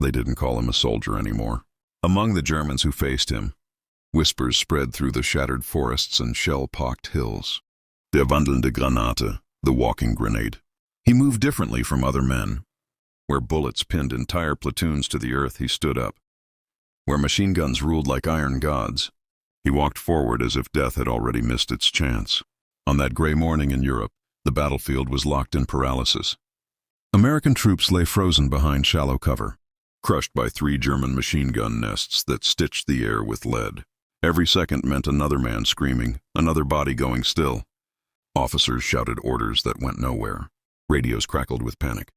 They didn't call him a soldier anymore. Among the Germans who faced him, whispers spread through the shattered forests and shell-pocked hills. Der wandelnde Granate, the walking grenade. He moved differently from other men. Where bullets pinned entire platoons to the earth, he stood up. Where machine guns ruled like iron gods, he walked forward as if death had already missed its chance. On that gray morning in Europe, the battlefield was locked in paralysis. American troops lay frozen behind shallow cover, crushed by 3 German machine gun nests that stitched the air with lead. Every second meant another man screaming, another body going still. Officers shouted orders that went nowhere. Radios crackled with panic.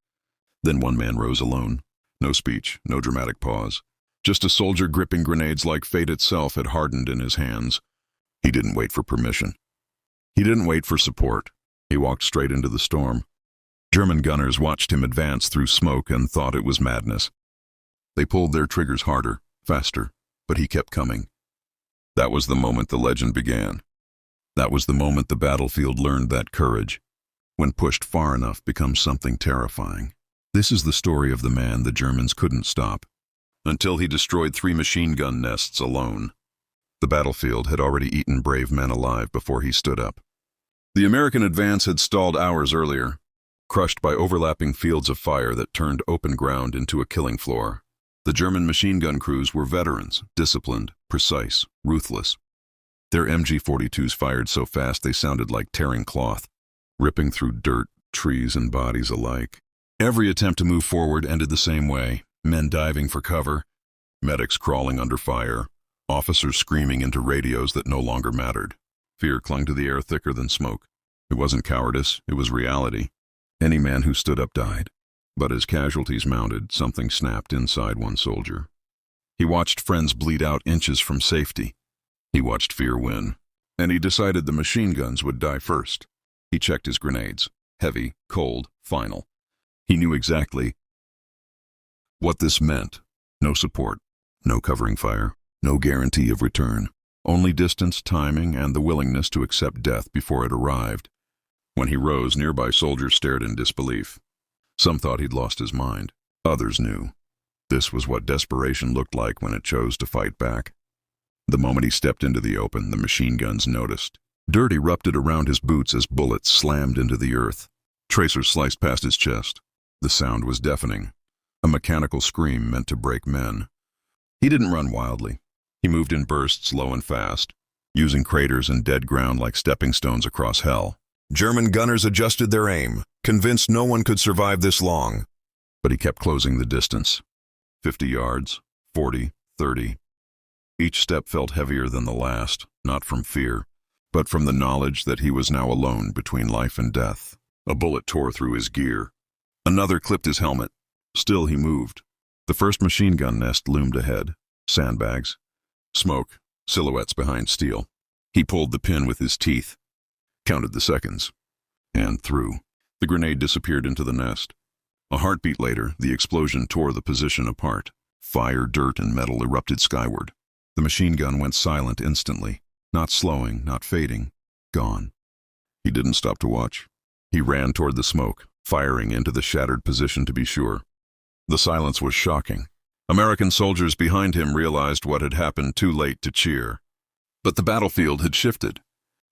Then one man rose alone. No speech, no dramatic pause. Just a soldier gripping grenades like fate itself had hardened in his hands. He didn't wait for permission. He didn't wait for support. He walked straight into the storm. German gunners watched him advance through smoke and thought it was madness. They pulled their triggers harder, faster, but he kept coming. That was the moment the legend began. That was the moment the battlefield learned that courage, when pushed far enough, becomes something terrifying. This is the story of the man the Germans couldn't stop, until he destroyed 3 machine gun nests alone. The battlefield had already eaten brave men alive before he stood up. The American advance had stalled hours earlier, crushed by overlapping fields of fire that turned open ground into a killing floor. The German machine gun crews were veterans, disciplined, precise, ruthless. Their MG-42s fired so fast they sounded like tearing cloth, ripping through dirt, trees, and bodies alike. Every attempt to move forward ended the same way: men diving for cover, medics crawling under fire, officers screaming into radios that no longer mattered. Fear clung to the air thicker than smoke. It wasn't cowardice, it was reality. Any man who stood up died. But as casualties mounted, something snapped inside one soldier. He watched friends bleed out inches from safety. He watched fear win. And he decided the machine guns would die first. He checked his grenades. Heavy, cold, final. He knew exactly what this meant. No support, no covering fire, no guarantee of return. Only distance, timing, and the willingness to accept death before it arrived. When he rose, nearby soldiers stared in disbelief. Some thought he'd lost his mind. Others knew. This was what desperation looked like when it chose to fight back. The moment he stepped into the open, the machine guns noticed. Dirt erupted around his boots as bullets slammed into the earth. Tracers sliced past his chest. The sound was deafening. A mechanical scream meant to break men. He didn't run wildly. He moved in bursts, low and fast, using craters and dead ground like stepping stones across hell. German gunners adjusted their aim, convinced no one could survive this long. But he kept closing the distance. 50 yards, 40, 30. Each step felt heavier than the last, not from fear, but from the knowledge that he was now alone between life and death. A bullet tore through his gear. Another clipped his helmet. Still he moved. The first machine gun nest loomed ahead. Sandbags. Smoke. Silhouettes behind steel. He pulled the pin with his teeth. Counted the seconds. And threw. The grenade disappeared into the nest. A heartbeat later, the explosion tore the position apart. Fire, dirt, and metal erupted skyward. The machine gun went silent instantly. Not slowing, not fading. Gone. He didn't stop to watch. He ran toward the smoke, firing into the shattered position to be sure. The silence was shocking. American soldiers behind him realized what had happened too late to cheer. But the battlefield had shifted.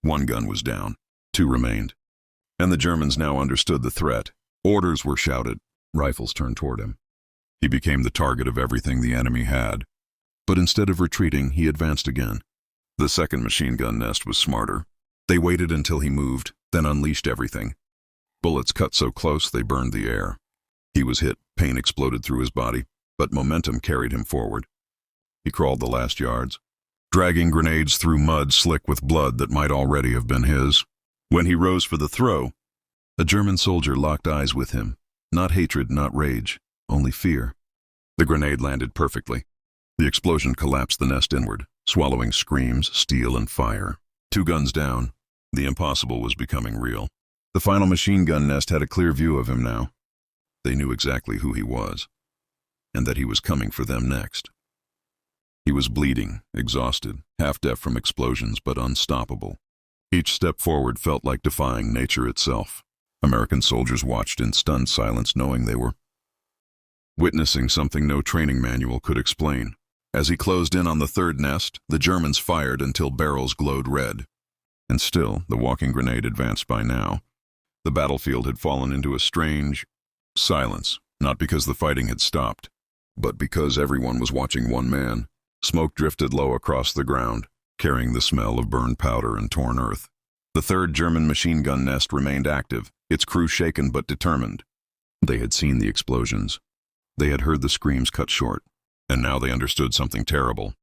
One gun was down. 2 remained. And the Germans now understood the threat. Orders were shouted. Rifles turned toward him. He became the target of everything the enemy had. But instead of retreating, he advanced again. The second machine gun nest was smarter. They waited until he moved, then unleashed everything. Bullets cut so close they burned the air. He was hit, pain exploded through his body, but momentum carried him forward. He crawled the last yards, dragging grenades through mud slick with blood that might already have been his. When he rose for the throw, a German soldier locked eyes with him. Not hatred, not rage, only fear. The grenade landed perfectly. The explosion collapsed the nest inward, swallowing screams, steel, and fire. 2 guns down. The impossible was becoming real. The final machine gun nest had a clear view of him now. They knew exactly who he was, and that he was coming for them next. He was bleeding, exhausted, half-deaf from explosions, but unstoppable. Each step forward felt like defying nature itself. American soldiers watched in stunned silence, knowing they were witnessing something no training manual could explain. As he closed in on the third nest, the Germans fired until barrels glowed red. And still, the walking grenade advanced by now. The battlefield had fallen into a strange silence, not because the fighting had stopped, but because everyone was watching one man. Smoke drifted low across the ground, carrying the smell of burned powder and torn earth. The third German machine gun nest remained active, its crew shaken but determined. They had seen the explosions. They had heard the screams cut short, and now they understood something terrible.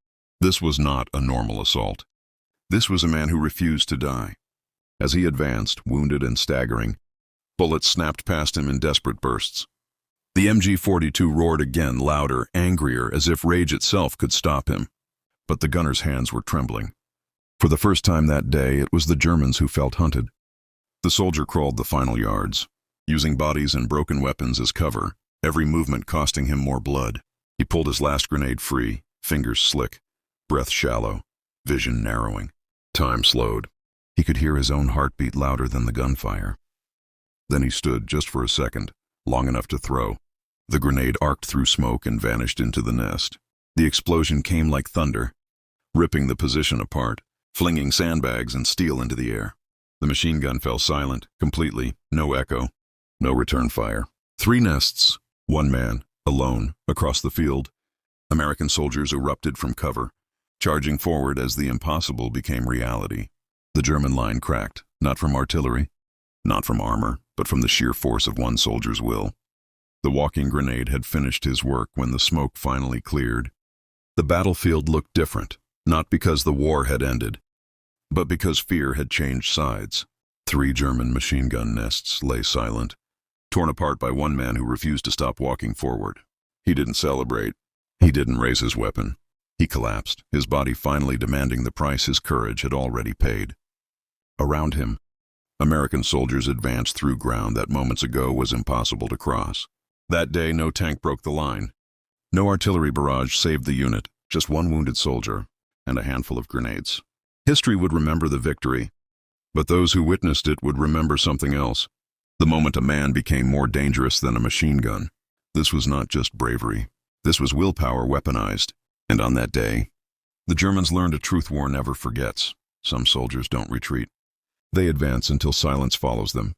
This was not a normal assault. This was a man who refused to die. As he advanced, wounded and staggering, bullets snapped past him in desperate bursts. The MG-42 roared again, louder, angrier, as if rage itself could stop him. But the gunner's hands were trembling. For the first time that day, it was the Germans who felt hunted. The soldier crawled the final yards, using bodies and broken weapons as cover, every movement costing him more blood. He pulled his last grenade free, fingers slick, breath shallow, vision narrowing. Time slowed. He could hear his own heartbeat louder than the gunfire. Then he stood just for a second, long enough to throw. The grenade arced through smoke and vanished into the nest. The explosion came like thunder, ripping the position apart, flinging sandbags and steel into the air. The machine gun fell silent, completely, no echo, no return fire. 3 nests, 1 man, alone, across the field. American soldiers erupted from cover, charging forward as the impossible became reality. The German line cracked, not from artillery, not from armor, but from the sheer force of one soldier's will. The walking grenade had finished his work when the smoke finally cleared. The battlefield looked different, not because the war had ended, but because fear had changed sides. 3 German machine gun nests lay silent, torn apart by one man who refused to stop walking forward. He didn't celebrate. He didn't raise his weapon. He collapsed, his body finally demanding the price his courage had already paid. Around him, American soldiers advanced through ground that moments ago was impossible to cross. That day, no tank broke the line. No artillery barrage saved the unit, just 1 wounded soldier and a handful of grenades. History would remember the victory, but those who witnessed it would remember something else. The moment a man became more dangerous than a machine gun. This was not just bravery. This was willpower weaponized. And on that day, the Germans learned a truth war never forgets. Some soldiers don't retreat. They advance until silence follows them,